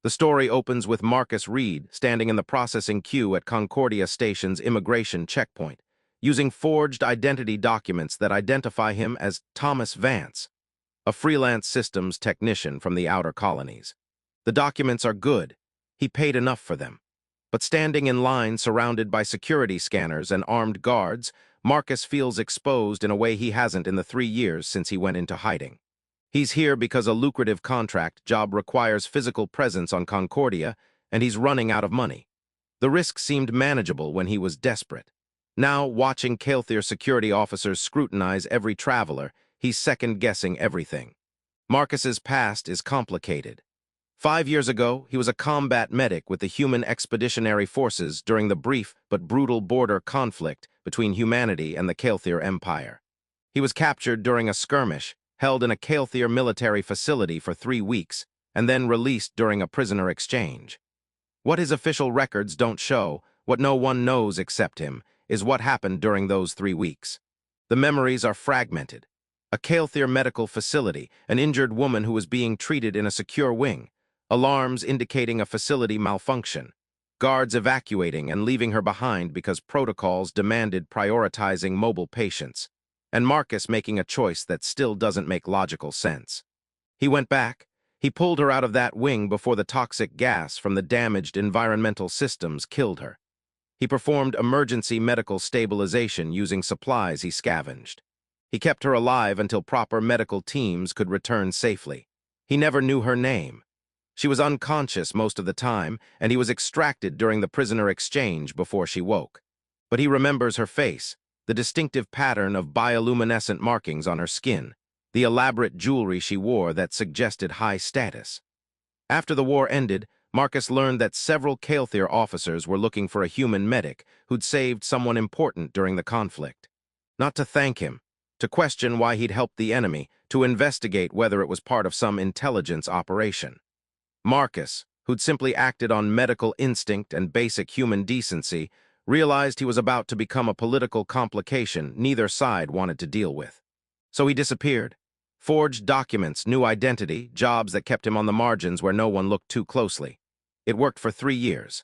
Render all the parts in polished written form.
The story opens with Marcus Reed standing in the processing queue at Concordia Station's immigration checkpoint, using forged identity documents that identify him as Thomas Vance, a freelance systems technician from the outer colonies. The documents are good. He paid enough for them. But standing in line surrounded by security scanners and armed guards, Marcus feels exposed in a way he hasn't in the 3 years since he went into hiding. He's here because a lucrative contract job requires physical presence on Concordia, and he's running out of money. The risk seemed manageable when he was desperate. Now, watching Kael'thir security officers scrutinize every traveler, he's second-guessing everything. Marcus's past is complicated. 5 years ago, he was a combat medic with the Human Expeditionary Forces during the brief but brutal border conflict between humanity and the Kael'thir Empire. He was captured during a skirmish, held in a Kael'thir military facility for 3 weeks, and then released during a prisoner exchange. What his official records don't show, what no one knows except him, is what happened during those 3 weeks. The memories are fragmented. A Kael'thir medical facility, an injured woman who was being treated in a secure wing, alarms indicating a facility malfunction, guards evacuating and leaving her behind because protocols demanded prioritizing mobile patients, and Marcus making a choice that still doesn't make logical sense. He went back. He pulled her out of that wing before the toxic gas from the damaged environmental systems killed her. He performed emergency medical stabilization using supplies he scavenged. He kept her alive until proper medical teams could return safely. He never knew her name. She was unconscious most of the time, and he was extracted during the prisoner exchange before she woke. But he remembers her face, the distinctive pattern of bioluminescent markings on her skin, the elaborate jewelry she wore that suggested high status. After the war ended, Marcus learned that several Kael'thir officers were looking for a human medic who'd saved someone important during the conflict. Not to thank him, to question why he'd helped the enemy, to investigate whether it was part of some intelligence operation. Marcus, who'd simply acted on medical instinct and basic human decency, realized he was about to become a political complication neither side wanted to deal with. So he disappeared. Forged documents, new identity, jobs that kept him on the margins where no one looked too closely. It worked for 3 years.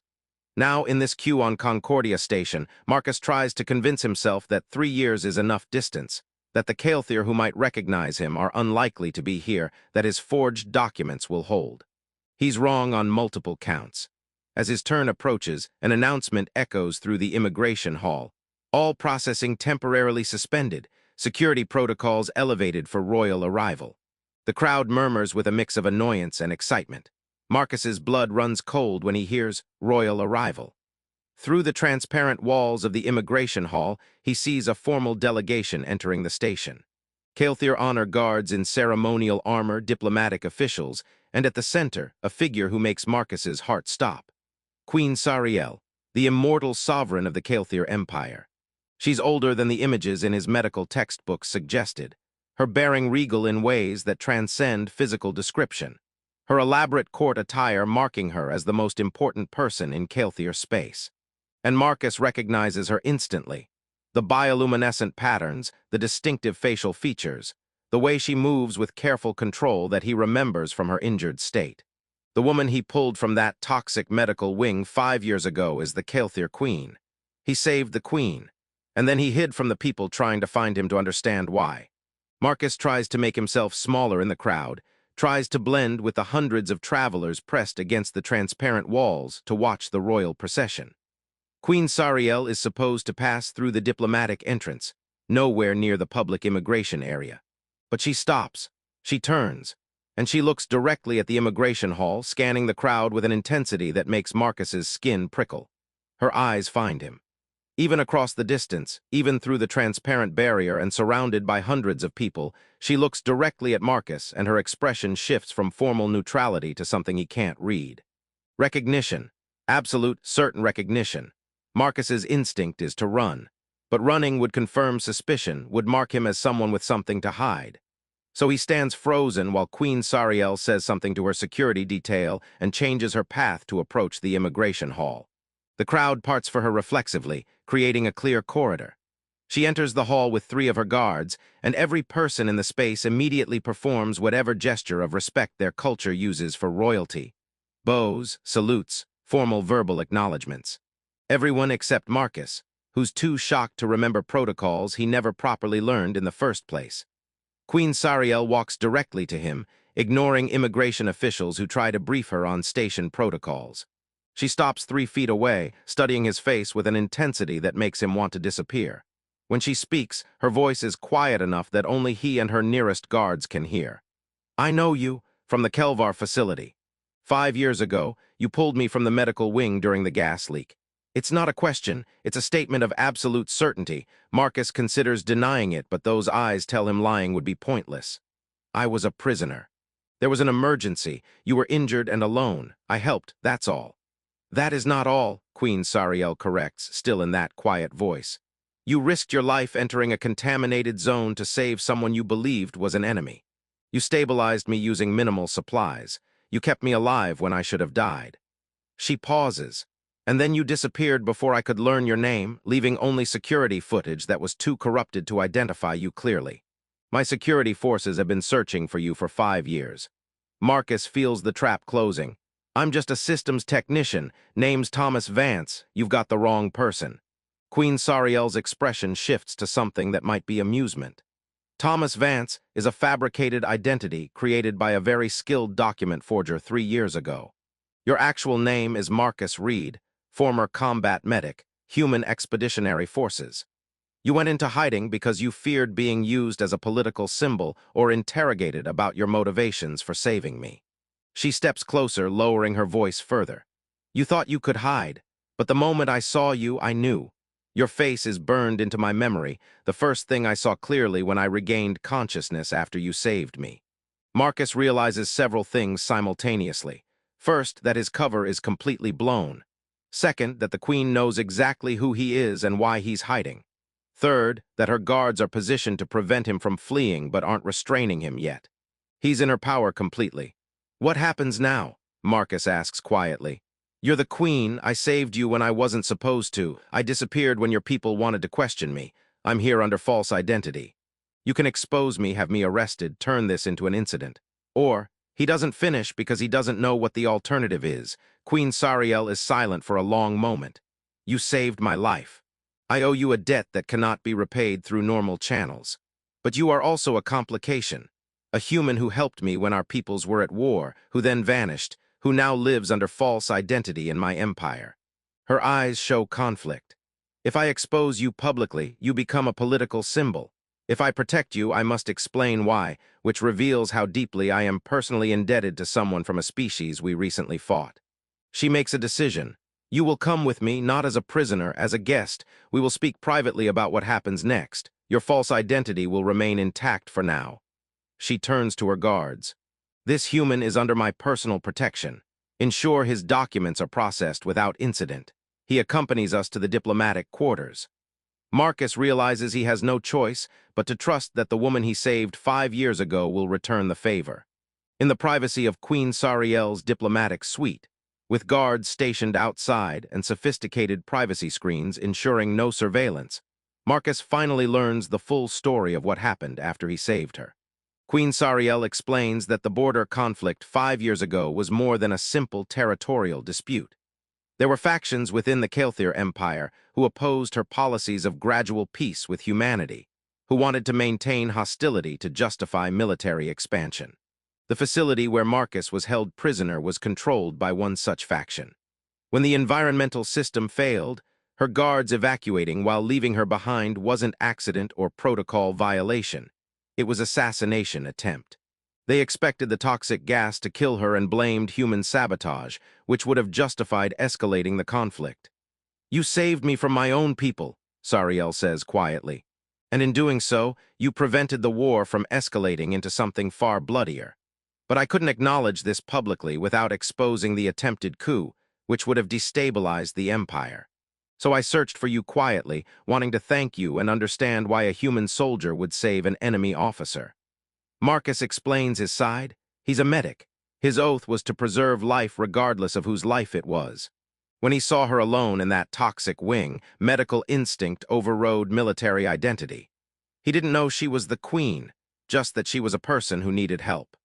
Now, in this queue on Concordia Station, Marcus tries to convince himself that 3 years is enough distance, that the Kael'thir who might recognize him are unlikely to be here, that his forged documents will hold. He's wrong on multiple counts. As his turn approaches, an announcement echoes through the immigration hall. All processing temporarily suspended, security protocols elevated for royal arrival. The crowd murmurs with a mix of annoyance and excitement. Marcus's blood runs cold when he hears royal arrival. Through the transparent walls of the immigration hall, he sees a formal delegation entering the station. Kael'thir honor guards in ceremonial armor, diplomatic officials, and at the center, a figure who makes Marcus's heart stop. Queen Sariel, the immortal sovereign of the Kael'thir Empire. She's older than the images in his medical textbooks suggested, her bearing regal in ways that transcend physical description, her elaborate court attire marking her as the most important person in Kael'thir space. And Marcus recognizes her instantly. The bioluminescent patterns, the distinctive facial features, the way she moves with careful control that he remembers from her injured state. The woman he pulled from that toxic medical wing 5 years ago is the Kael'thir Queen. He saved the Queen, and then he hid from the people trying to find him to understand why. Marcus tries to make himself smaller in the crowd, tries to blend with the hundreds of travelers pressed against the transparent walls to watch the royal procession. Queen Sariel is supposed to pass through the diplomatic entrance, nowhere near the public immigration area. But she stops, she turns, and she looks directly at the immigration hall, scanning the crowd with an intensity that makes Marcus's skin prickle. Her eyes find him. Even across the distance, even through the transparent barrier and surrounded by hundreds of people, she looks directly at Marcus and her expression shifts from formal neutrality to something he can't read. Recognition. Absolute, certain recognition. Marcus's instinct is to run, but running would confirm suspicion, would mark him as someone with something to hide. So he stands frozen while Queen Sariel says something to her security detail and changes her path to approach the immigration hall. The crowd parts for her reflexively, creating a clear corridor. She enters the hall with 3 of her guards, and every person in the space immediately performs whatever gesture of respect their culture uses for royalty. Bows, salutes, formal verbal acknowledgments. Everyone except Marcus, who's too shocked to remember protocols he never properly learned in the first place. Queen Sariel walks directly to him, ignoring immigration officials who try to brief her on station protocols. She stops 3 feet away, studying his face with an intensity that makes him want to disappear. When she speaks, her voice is quiet enough that only he and her nearest guards can hear. "I know you, from the Kelvar facility. 5 years ago, you pulled me from the medical wing during the gas leak. It's not a question, it's a statement of absolute certainty. Marcus considers denying it, but those eyes tell him lying would be pointless. I was a prisoner. There was an emergency. You were injured and alone. I helped, that's all." "That is not all," Queen Sariel corrects, still in that quiet voice. "You risked your life entering a contaminated zone to save someone you believed was an enemy. You stabilized me using minimal supplies. You kept me alive when I should have died." She pauses. "And then you disappeared before I could learn your name, leaving only security footage that was too corrupted to identify you clearly. My security forces have been searching for you for 5 years. Marcus feels the trap closing. "I'm just a systems technician. Name's Thomas Vance. You've got the wrong person." Queen Sariel's expression shifts to something that might be amusement. "Thomas Vance is a fabricated identity created by a very skilled document forger 3 years ago. Your actual name is Marcus Reed, former combat medic, Human Expeditionary Forces. You went into hiding because you feared being used as a political symbol or interrogated about your motivations for saving me." She steps closer, lowering her voice further. "You thought you could hide, but the moment I saw you, I knew. Your face is burned into my memory, the first thing I saw clearly when I regained consciousness after you saved me." Marcus realizes several things simultaneously. First, that his cover is completely blown. Second, that the Queen knows exactly who he is and why he's hiding. Third, that her guards are positioned to prevent him from fleeing but aren't restraining him yet. He's in her power completely. "What happens now?" Marcus asks quietly. "You're the Queen. I saved you when I wasn't supposed to. I disappeared when your people wanted to question me. I'm here under false identity. You can expose me, have me arrested, turn this into an incident." Or, he doesn't finish because he doesn't know what the alternative is. Queen Sariel is silent for a long moment. "You saved my life. I owe you a debt that cannot be repaid through normal channels. But you are also a complication. A human who helped me when our peoples were at war, who then vanished, who now lives under false identity in my empire." Her eyes show conflict. "If I expose you publicly, you become a political symbol. If I protect you, I must explain why, which reveals how deeply I am personally indebted to someone from a species we recently fought." She makes a decision. "You will come with me, not as a prisoner, as a guest. We will speak privately about what happens next. Your false identity will remain intact for now." She turns to her guards. "This human is under my personal protection. Ensure his documents are processed without incident. He accompanies us to the diplomatic quarters." Marcus realizes he has no choice but to trust that the woman he saved 5 years ago will return the favor. In the privacy of Queen Sariel's diplomatic suite, with guards stationed outside and sophisticated privacy screens ensuring no surveillance, Marcus finally learns the full story of what happened after he saved her. Queen Sariel explains that the border conflict 5 years ago was more than a simple territorial dispute. There were factions within the Kelthir Empire who opposed her policies of gradual peace with humanity, who wanted to maintain hostility to justify military expansion. The facility where Marcus was held prisoner was controlled by one such faction. When the environmental system failed, her guards evacuating while leaving her behind wasn't accident or protocol violation. It was assassination attempt. They expected the toxic gas to kill her and blamed human sabotage, which would have justified escalating the conflict. "You saved me from my own people," Sariel says quietly. "And in doing so, you prevented the war from escalating into something far bloodier. But I couldn't acknowledge this publicly without exposing the attempted coup, which would have destabilized the empire. So I searched for you quietly, wanting to thank you and understand why a human soldier would save an enemy officer." Marcus explains his side. He's a medic. His oath was to preserve life regardless of whose life it was. When he saw her alone in that toxic wing, medical instinct overrode military identity. He didn't know she was the Queen, just that she was a person who needed help.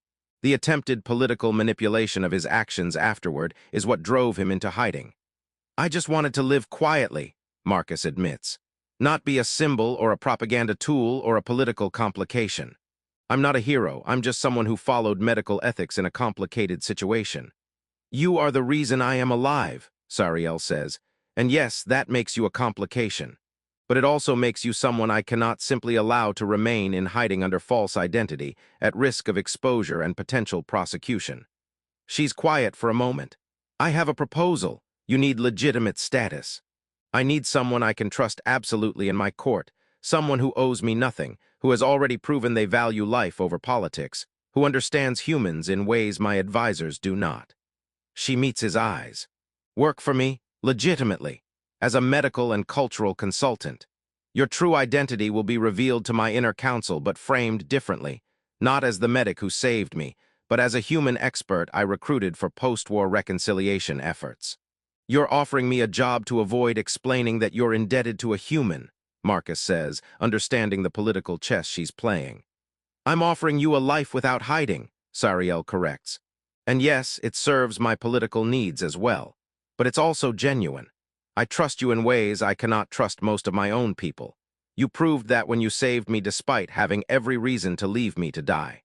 The attempted political manipulation of his actions afterward is what drove him into hiding. I just wanted to live quietly, Marcus admits. Not be a symbol or a propaganda tool or a political complication. I'm not a hero, I'm just someone who followed medical ethics in a complicated situation. You are the reason I am alive, Sariel says, and yes, that makes you a complication. But it also makes you someone I cannot simply allow to remain in hiding under false identity, at risk of exposure and potential prosecution. She's quiet for a moment. I have a proposal. You need legitimate status. I need someone I can trust absolutely in my court, someone who owes me nothing, who has already proven they value life over politics, who understands humans in ways my advisors do not. She meets his eyes. Work for me, legitimately, as a medical and cultural consultant. Your true identity will be revealed to my inner council, but framed differently, not as the medic who saved me, but as a human expert I recruited for post-war reconciliation efforts. You're offering me a job to avoid explaining that you're indebted to a human, Marcus says, understanding the political chess she's playing. I'm offering you a life without hiding, Sariel corrects. And yes, it serves my political needs as well. But it's also genuine. I trust you in ways I cannot trust most of my own people. You proved that when you saved me despite having every reason to leave me to die.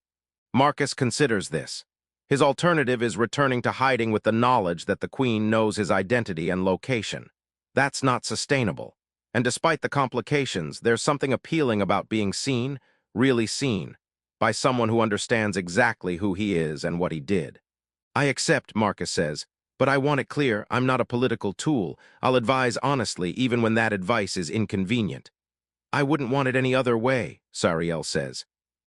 Marcus considers this. His alternative is returning to hiding with the knowledge that the Queen knows his identity and location. That's not sustainable. And despite the complications, there's something appealing about being seen, really seen, by someone who understands exactly who he is and what he did. I accept, Marcus says, but I want it clear I'm not a political tool. I'll advise honestly even when that advice is inconvenient. I wouldn't want it any other way, Sariel says.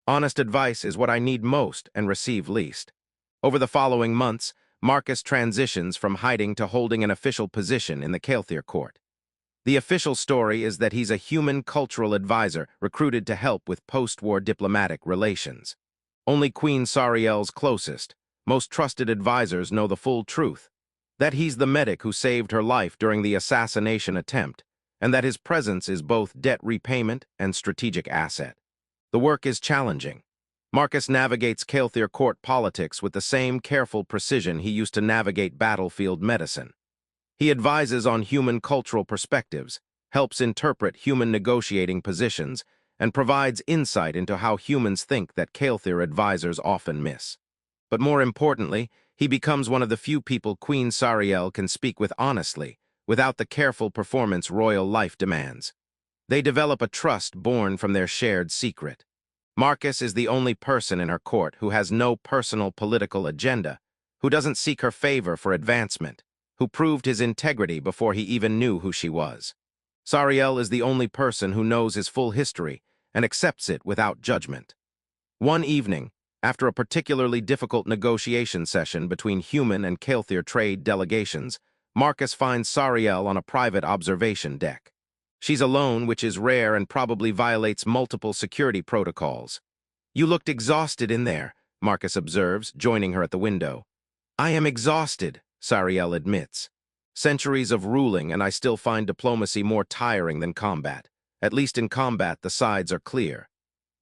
Honest advice is what I need most and receive least. Over the following months, Marcus transitions from hiding to holding an official position in the Kael'thir court. The official story is that he's a human cultural advisor recruited to help with post-war diplomatic relations. Only Queen Sariel's closest, most trusted advisors know the full truth, that he's the medic who saved her life during the assassination attempt, and that his presence is both debt repayment and strategic asset. The work is challenging. Marcus navigates Kael'thir court politics with the same careful precision he used to navigate battlefield medicine. He advises on human cultural perspectives, helps interpret human negotiating positions, and provides insight into how humans think that Kael'thir advisors often miss. But more importantly, he becomes one of the few people Queen Sariel can speak with honestly, without the careful performance royal life demands. They develop a trust born from their shared secret. Marcus is the only person in her court who has no personal political agenda, who doesn't seek her favor for advancement, who proved his integrity before he even knew who she was. Sariel is the only person who knows his full history and accepts it without judgment. One evening, after a particularly difficult negotiation session between human and Kael'thir trade delegations, Marcus finds Sariel on a private observation deck. She's alone, which is rare and probably violates multiple security protocols. You looked exhausted in there, Marcus observes, joining her at the window. I am exhausted, Sariel admits. Centuries of ruling, and I still find diplomacy more tiring than combat. At least in combat, the sides are clear.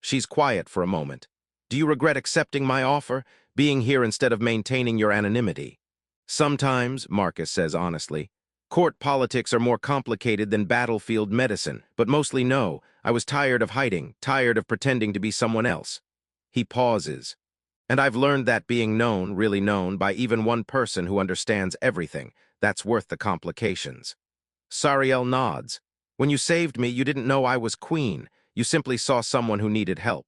She's quiet for a moment. Do you regret accepting my offer, being here instead of maintaining your anonymity? Sometimes, Marcus says honestly. Court politics are more complicated than battlefield medicine, but mostly no. I was tired of hiding, tired of pretending to be someone else. He pauses. And I've learned that being known, really known, by even one person who understands everything, that's worth the complications. Sariel nods. When you saved me, you didn't know I was queen. You simply saw someone who needed help.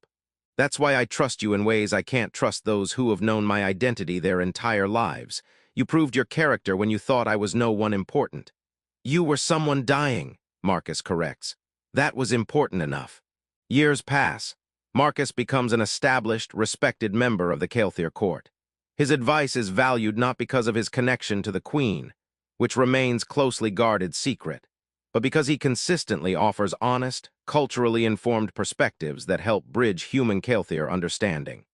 That's why I trust you in ways I can't trust those who have known my identity their entire lives. You proved your character when you thought I was no one important. You were someone dying, Marcus corrects. That was important enough. Years pass. Marcus becomes an established, respected member of the Kael'thir court. His advice is valued not because of his connection to the Queen, which remains closely guarded secret, but because he consistently offers honest, culturally informed perspectives that help bridge human Kael'thir understanding.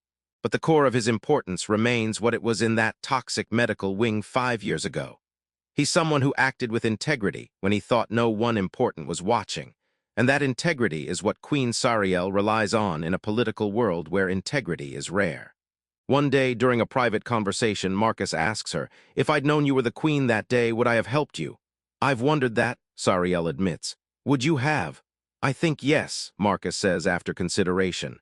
But the core of his importance remains what it was in that toxic medical wing 5 years ago. He's someone who acted with integrity when he thought no one important was watching, and that integrity is what Queen Sariel relies on in a political world where integrity is rare. One day, during a private conversation, Marcus asks her, "If I'd known you were the queen that day, would I have helped you?" "I've wondered that," Sariel admits. "Would you have?" "I think yes," Marcus says after consideration.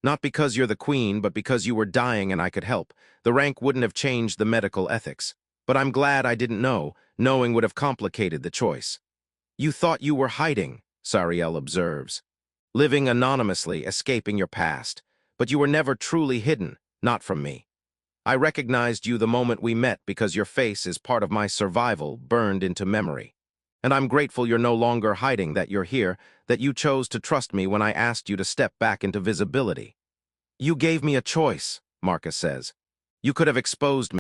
"Not because you're the queen, but because you were dying and I could help. The rank wouldn't have changed the medical ethics. But I'm glad I didn't know. Knowing would have complicated the choice." "You thought you were hiding," Sariel observes. "Living anonymously, escaping your past. But you were never truly hidden, not from me. I recognized you the moment we met because your face is part of my survival burned into memory. And I'm grateful you're no longer hiding, that you're here, that you chose to trust me when I asked you to step back into visibility." "You gave me a choice," Marcus says. "You could have exposed me."